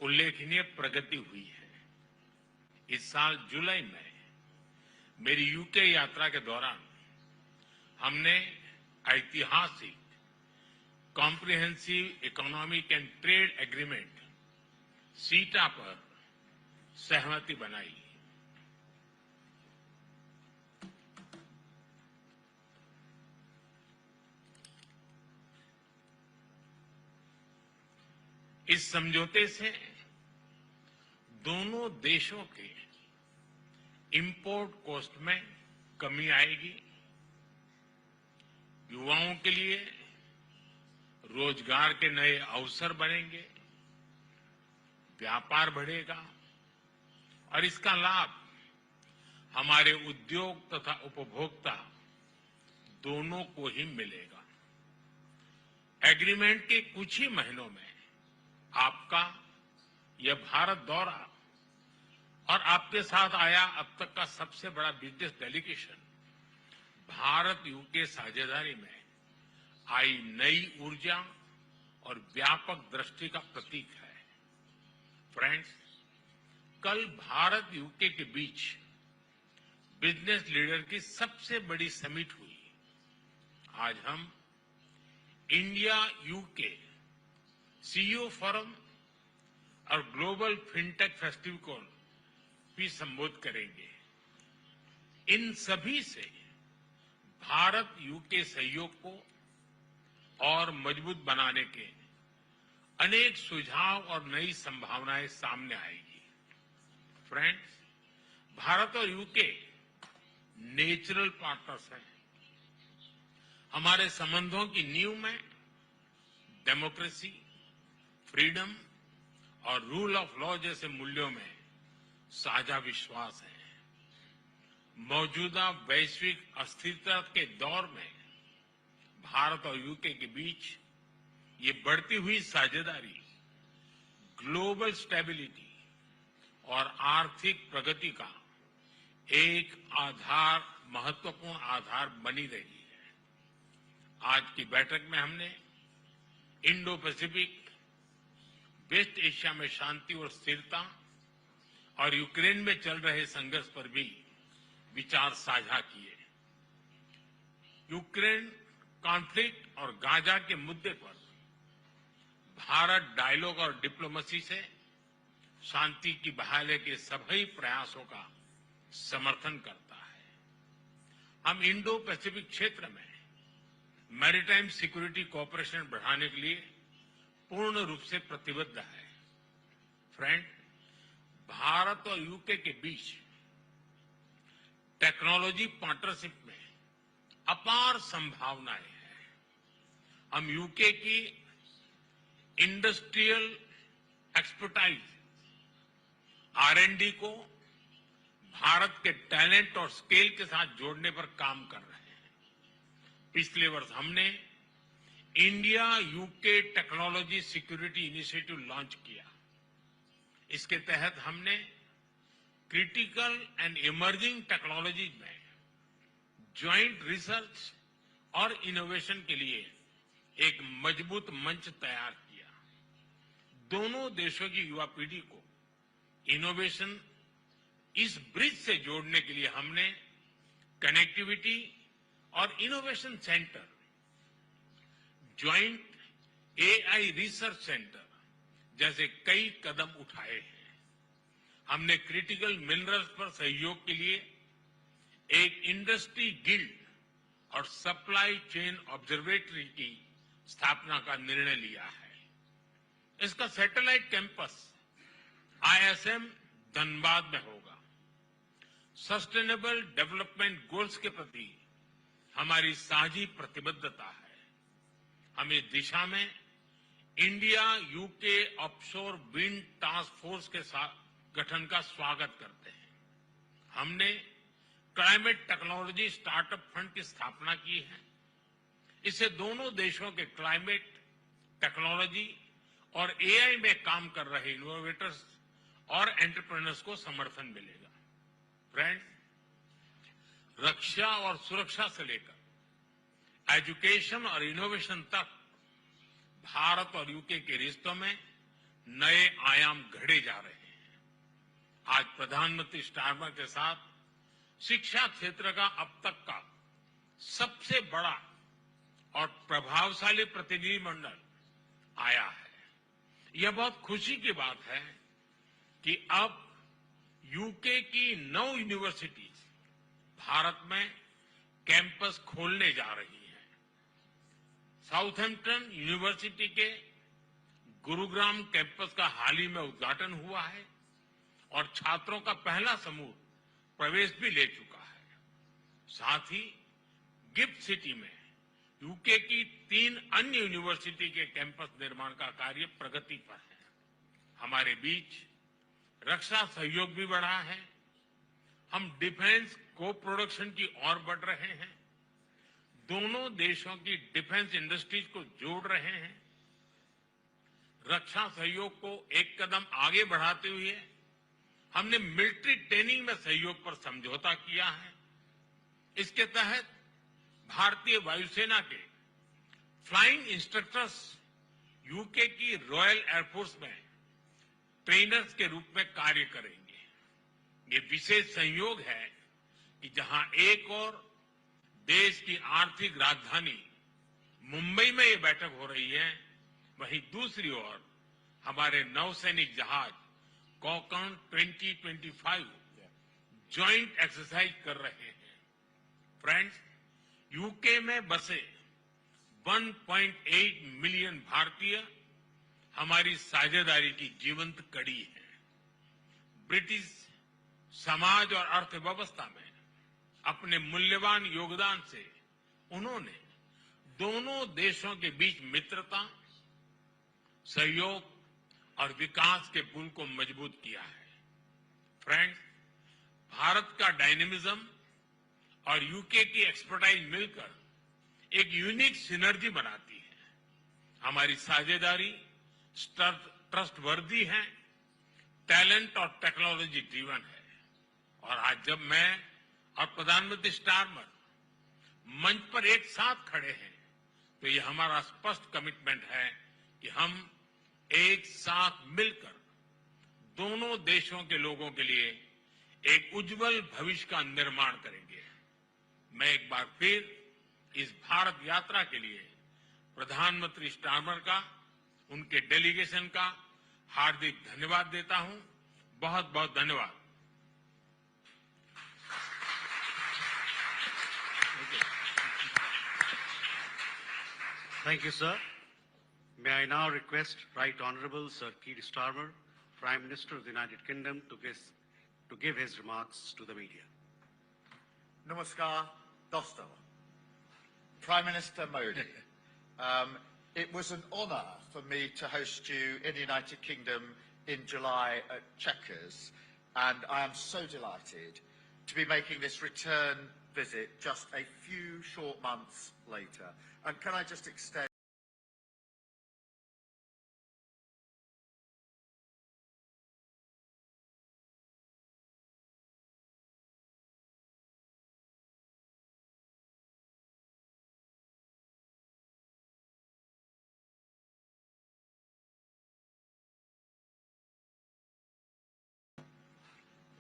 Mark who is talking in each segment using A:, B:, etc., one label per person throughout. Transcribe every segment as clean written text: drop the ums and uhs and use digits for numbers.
A: उल्लेखनीय प्रगति हुई है। इस साल जुलाई में मेरी यूके यात्रा के दौरान हमने ऐतिहासिक comprehensive economic and trade agreement सीटा पर सहमति बनाई। इस समझौते से दोनों देशों के इंपोर्ट कॉस्ट में कमी आएगी, युवाओं के लिए रोजगार के नए अवसर बनेंगे, व्यापार बढ़ेगा और इसका लाभ हमारे उद्योग तथा उपभोक्ता दोनों को ही मिलेगा। एग्रीमेंट के कुछ ही महीनों में आपका यह भारत दौरा और आपके साथ आया अब तक का सबसे बड़ा बिजनेस डेलीगेशन भारत यूके साझेदारी में आई नई ऊर्जा और व्यापक दृष्टि का प्रतीक है। फ्रेंड्स, कल भारत यूके के बीच बिजनेस लीडर की सबसे बड़ी समिट हुई। आज हम इंडिया यूके सीईओ फोरम और ग्लोबल फिनटेक फेस्टिवल को भी संबोधित करेंगे। इन सभी से भारत यूके सहयोग को और मजबूत बनाने के अनेक सुझाव और नई संभावनाएं सामने आएगी। फ्रेंड्स, भारत और यूके नेचुरल पार्टनर्स हैं। हमारे संबंधों की नींव में डेमोक्रेसी, फ्रीडम और रूल ऑफ लॉ जैसे मूल्यों में साझा विश्वास है। मौजूदा वैश्विक अस्थिरता के दौर में भारत और यूके के बीच ये बढ़ती हुई साझेदारी ग्लोबल स्टेबिलिटी और आर्थिक प्रगति का एक महत्वपूर्ण आधार बनी रही है। आज की बैठक में हमने इंडो पैसिफिक, वेस्ट एशिया में शांति और स्थिरता और यूक्रेन में चल रहे संघर्ष पर भी विचार साझा किए। यूक्रेन कॉन्फ्लिक्ट और गाजा के मुद्दे पर भारत डायलॉग और डिप्लोमेसी से शांति की बहाली के सभी प्रयासों का समर्थन करता है। हम इंडो पैसिफिक क्षेत्र में मैरीटाइम सिक्योरिटी कोऑपरेशन बढ़ाने के लिए पूर्ण रूप से प्रतिबद्ध है। फ्रेंड, भारत और यूके के बीच टेक्नोलॉजी पार्टनरशिप में अपार संभावनाएं हैं। हम यूके की इंडस्ट्रियल एक्सपर्टाइज R&D को भारत के टैलेंट और स्केल के साथ जोड़ने पर काम कर रहे हैं। पिछले वर्ष हमने India UK technology security initiative launch किया। इसके तहत हमने क्रिटिकल एंड इमर्जिंग टेक्नोलॉजीज में ज्वाइंट रिसर्च और इनोवेशन के लिए एक मजबूत मंच तैयार किया। दोनों देशों की युवा पीढ़ी को इनोवेशन इस ब्रिज से जोड़ने के लिए हमने कनेक्टिविटी और innovation centre, joint AI research centre जैसे कई कदम उठाए हैं। हमने क्रिटिकल मिनरल्स पर सहयोग के लिए एक इंडस्ट्री गिल्ड और सप्लाई चेन ऑब्जर्वेटरी की स्थापना का निर्णय लिया है। इसका सैटेलाइट कैंपस ISM धनबाद में होगा। सस्टेनेबल डेवलपमेंट गोल्स के प्रति हमारी साझी प्रतिबद्धता है। हम इस दिशा में India UK offshore wind task force के गठन का स्वागत करते हैं। हमने क्लाइमेट टेक्नोलॉजी स्टार्टअप फंड की स्थापना की है। इससे दोनों देशों के क्लाइमेट टेक्नोलॉजी और AI में काम कर रहे इनोवेटर्स और एंटरप्रेन्योर्स को समर्थन मिलेगा। फ्रेंड्स, रक्षा और सुरक्षा से लेकर एजुकेशन और इनोवेशन तक भारत और यूके के रिश्तों में नए आयाम घड़े जा रहे हैं। आज प्रधानमंत्री स्टारमर के साथ शिक्षा क्षेत्र का अब तक का सबसे बड़ा और प्रभावशाली प्रतिनिधिमंडल आया है। यह बहुत खुशी की बात है कि अब यूके की 9 यूनिवर्सिटीज भारत में कैंपस खोलने जा रही हैं। साउथहैम्पटन यूनिवर्सिटी के गुरुग्राम कैंपस का हाल ही में उद्घाटन हुआ है और छात्रों का पहला समूह प्रवेश भी ले चुका है। साथ ही गिफ्ट सिटी में यूके की 3 अन्य यूनिवर्सिटी के कैंपस निर्माण का कार्य प्रगति पर है। हमारे बीच रक्षा सहयोग भी बढ़ा है। हम डिफेंस को प्रोडक्शन की ओर बढ़ रहे हैं। दोनों देशों की डिफेंस इंडस्ट्रीज को जोड़ रहे हैं। रक्षा सहयोग को एक कदम आगे बढ़ाते हुए हमने मिलिट्री ट्रेनिंग में सहयोग पर समझौता किया है। इसके तहत भारतीय वायुसेना के फ्लाइंग इंस्ट्रक्टर्स यूके की रॉयल एयरफोर्स में ट्रेनर्स के रूप में कार्य करेंगे। ये विशेष संयोग है कि जहां एक और देश की आर्थिक राजधानी मुंबई में ये बैठक हो रही है, वहीं दूसरी ओर हमारे नौसैनिक जहाज कॉकन 2025 ज्वाइंट एक्सरसाइज कर रहे हैं। फ्रेंड्स, यूके में बसे 1.8 मिलियन भारतीय हमारी साझेदारी की जीवंत कड़ी है। ब्रिटिश समाज और अर्थव्यवस्था में अपने मूल्यवान योगदान से उन्होंने दोनों देशों के बीच मित्रता, सहयोग और विकास के पुल को मजबूत किया है। फ्रेंड्स, भारत का डायनेमिज्म और यूके की एक्सपर्टाइज मिलकर एक यूनिक सिनर्जी बनाती है। हमारी साझेदारी ट्रस्टवर्दी है, टैलेंट और टेक्नोलॉजी ड्रिवन है। और आज जब मैं और प्रधानमंत्री स्टारमर मंच पर एक साथ खड़े हैं, तो ये हमारा स्पष्ट कमिटमेंट है कि हम एक साथ मिलकर दोनों देशों के लोगों के लिए एक उज्जवल भविष्य का निर्माण करेंगे। मैं एक बार फिर इस भारत यात्रा के लिए प्रधानमंत्री स्टारमर का, उनके डेलीगेशन का हार्दिक धन्यवाद देता हूं। बहुत बहुत धन्यवाद।
B: Thank you, sir. May I now request Right Honourable Sir Keir Starmer, Prime Minister of the United Kingdom, to give his remarks to the media.
C: Namaskar, Dostal. Prime Minister Modi, it was an honour for me to host you in the United Kingdom in July at Chequers, and I am so delighted to be making this return visit just a few short months later. And can I just extend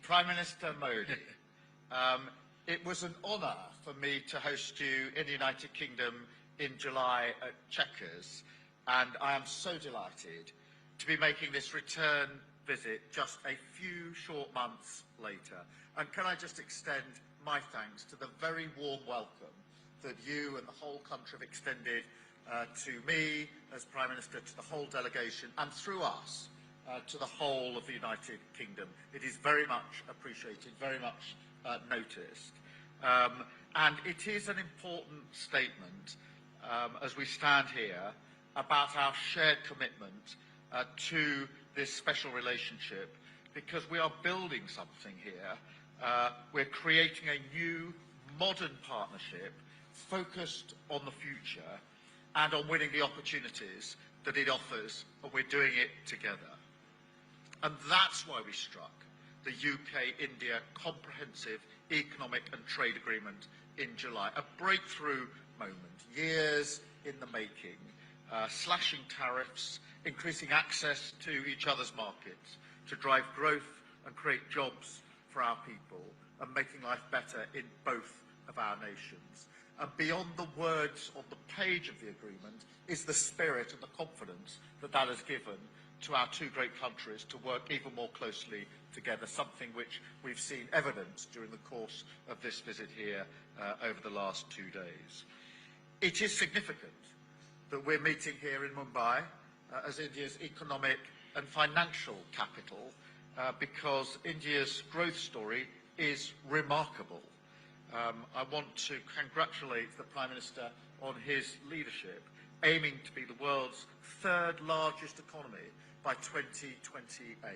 C: Prime Minister Modi, it was an honour for me to host you in the United Kingdom in July at Chequers, and I am so delighted to be making this return visit just a few short months later. And can I just extend my thanks to the very warm welcome that you and the whole country have extended to me as Prime Minister, to the whole delegation, and through us, to the whole of the United Kingdom. It is very much appreciated, very much noticed. And it is an important statement as we stand here about our shared commitment to this special relationship, because we are building something here. We're creating a new, modern partnership focused on the future and on winning the opportunities that it offers, and we're doing it together. And that's why we struck the UK-India Comprehensive Economic and Trade Agreement in July, a breakthrough moment, years in the making, slashing tariffs increasing access to each other's markets, to drive growth and create jobs for our people, and making life better in both of our nations. And beyond the words on the page of the agreement is the spirit and the confidence that that has given to our two great countries to work even more closely together, something which we've seen evidence during the course of this visit here over the last 2 days. It is significant that we're meeting here in Mumbai as India's economic and financial capital because India's growth story is remarkable. I want to congratulate the Prime Minister on his leadership, aiming to be the world's third largest economy by 2028.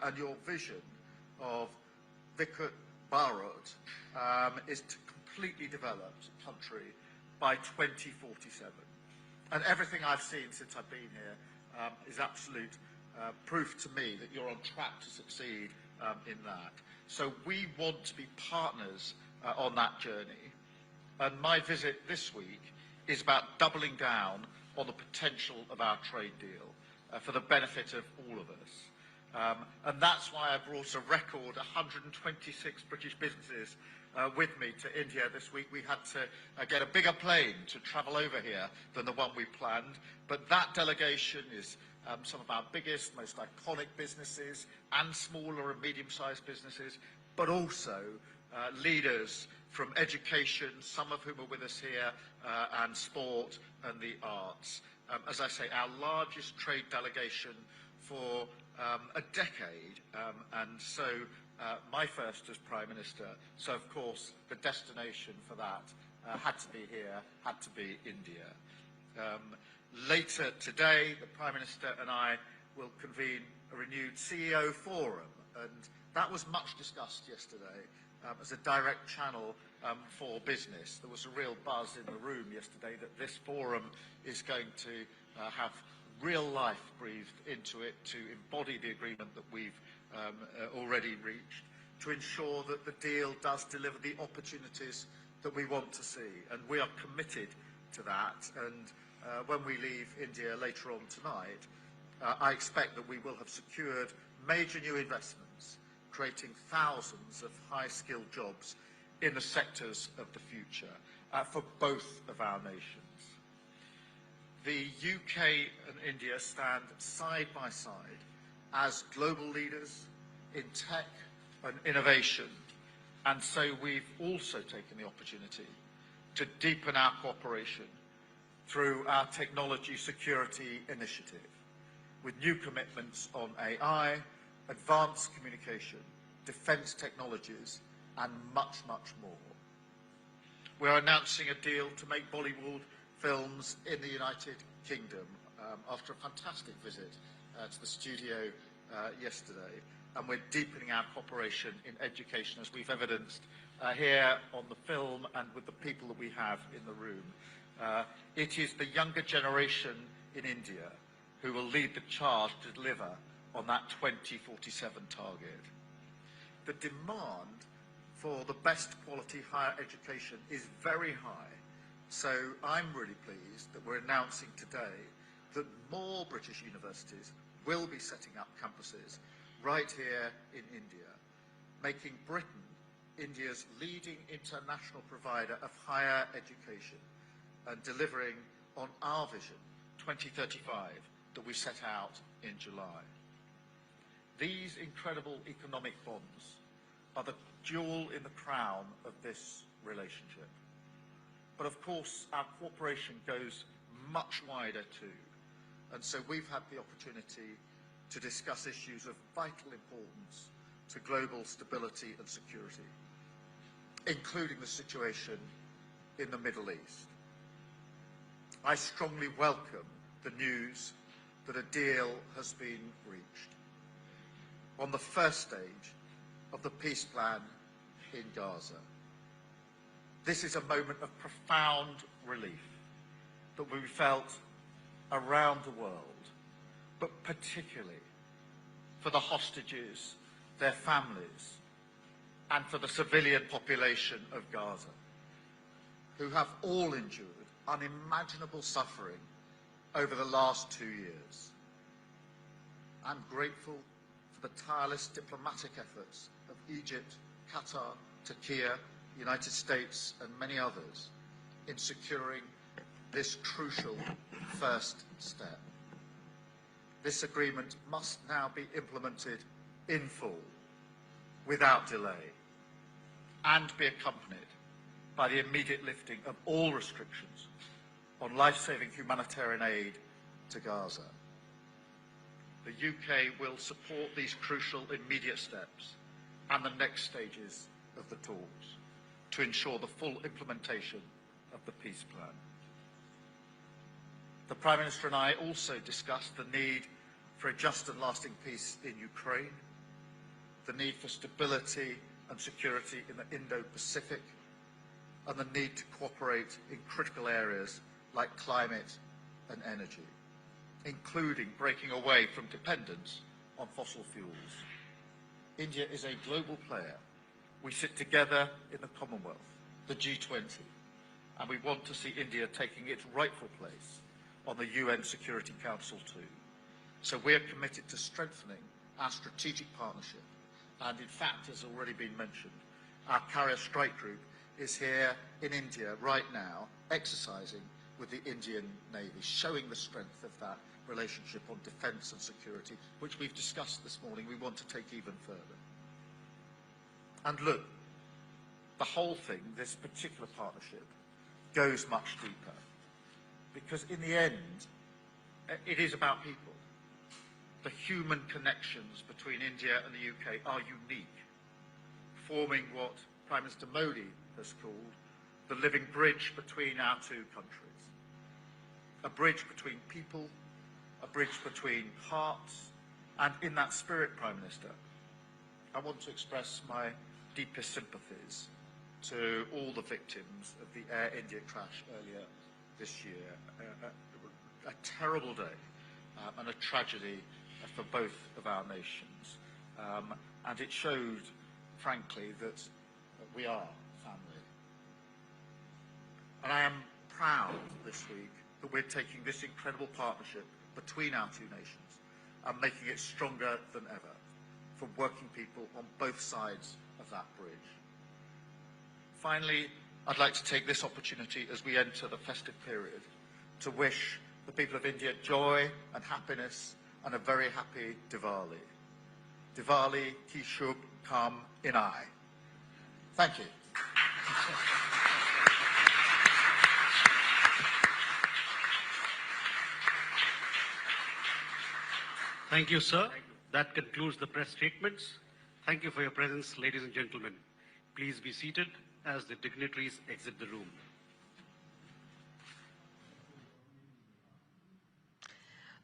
C: And your vision of Viksit Bharat is to completely develop the country by 2047. And everything I've seen since I've been here is absolute proof to me that you're on track to succeed in that. So we want to be partners on that journey. And my visit this week is about doubling down on the potential of our trade deal for the benefit of all of us. And that's why I brought a record 126 British businesses with me to India this week. We had to get a bigger plane to travel over here than the one we planned. But that delegation is some of our biggest, most iconic businesses and smaller and medium-sized businesses, but also leaders from education, some of whom are with us here, and sport and the arts. As I say, our largest trade delegation for a decade, and so my first as Prime Minister. So, of course, the destination for that had to be here, had to be India. Later today, the Prime Minister and I will convene a renewed CEO forum, and that was much discussed yesterday as a direct channel for business. There was a real buzz in the room yesterday that this forum is going to have real life breathed into it to embody the agreement that we've already reached, to ensure that the deal does deliver the opportunities that we want to see. And we are committed to that. And when we leave India later on tonight, I expect that we will have secured major new investments, creating thousands of high-skilled jobs in the sectors of the future for both of our nations. The UK and India stand side by side as global leaders in tech and innovation, and so we've also taken the opportunity to deepen our cooperation through our technology security initiative, with new commitments on AI, advanced communication, defence technologies, and much, much more. We are announcing a deal to make Bollywood films in the United Kingdom after a fantastic visit to the studio yesterday, and we're deepening our cooperation in education, as we've evidenced here on the film and with the people that we have in the room. It is the younger generation in India who will lead the charge to deliver on that 2047 target. The demand for the best quality higher education is very high, so I'm really pleased that we're announcing today that more British universities will be setting up campuses right here in India, making Britain India's leading international provider of higher education and delivering on our vision 2035 that we set out in July. These incredible economic bonds are the jewel in the crown of this relationship. But of course, our cooperation goes much wider too. And so we've had the opportunity to discuss issues of vital importance to global stability and security, including the situation in the Middle East. I strongly welcome the news that a deal has been reached on the first stage of the peace plan in Gaza. This is a moment of profound relief that we felt around the world, but particularly for the hostages, their families, and for the civilian population of Gaza, who have all endured unimaginable suffering over the last 2 years. I'm grateful for the tireless diplomatic efforts of Egypt, Qatar, Turkey, the United States, and many others in securing this crucial first step. This agreement must now be implemented in full, without delay, and be accompanied by the immediate lifting of all restrictions on life-saving humanitarian aid to Gaza. The UK will support these crucial immediate steps and the next stages of the talks to ensure the full implementation of the peace plan. The Prime Minister and I also discussed the need for a just and lasting peace in Ukraine, the need for stability and security in the Indo-Pacific, and the need to cooperate in critical areas like climate and energy, including breaking away from dependence on fossil fuels. India is a global player. We sit together in the Commonwealth, the G20, and we want to see India taking its rightful place on the UN Security Council too. So we're committed to strengthening our strategic partnership. And in fact, as already been mentioned, our carrier strike group is here in India right now, exercising with the Indian Navy, showing the strength of that relationship on defence and security, which we've discussed this morning. We want to take even further. And look, the whole thing, this particular partnership, goes much deeper. Because in the end, it is about people. The human connections between India and the UK are unique, forming what Prime Minister Modi has called the living bridge between our two countries. A bridge between people, a bridge between hearts, and in that spirit, Prime Minister, I want to express my deepest sympathies to all the victims of the Air India crash earlier this year. A terrible day and a tragedy for both of our nations. And it showed, frankly, that we are family. And I am proud this week that we're taking this incredible partnership between our two nations and making it stronger than ever for working people on both sides of that bridge. Finally, I'd like to take this opportunity as we enter the festive period to wish the people of India joy and happiness and a very happy Diwali. Diwali ki shubh kam inai. Thank you.
B: Thank you, sir. That concludes the press statements. Thank you for your presence, ladies and gentlemen. Please be seated as the dignitaries exit the room.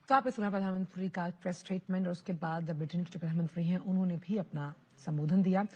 D: तो आपने सुना प्रधानमंत्री का press statement और उसके बाद Britain के जो प्रधानमंत्री हैं उन्होंने भी अपना संबोधन दिया।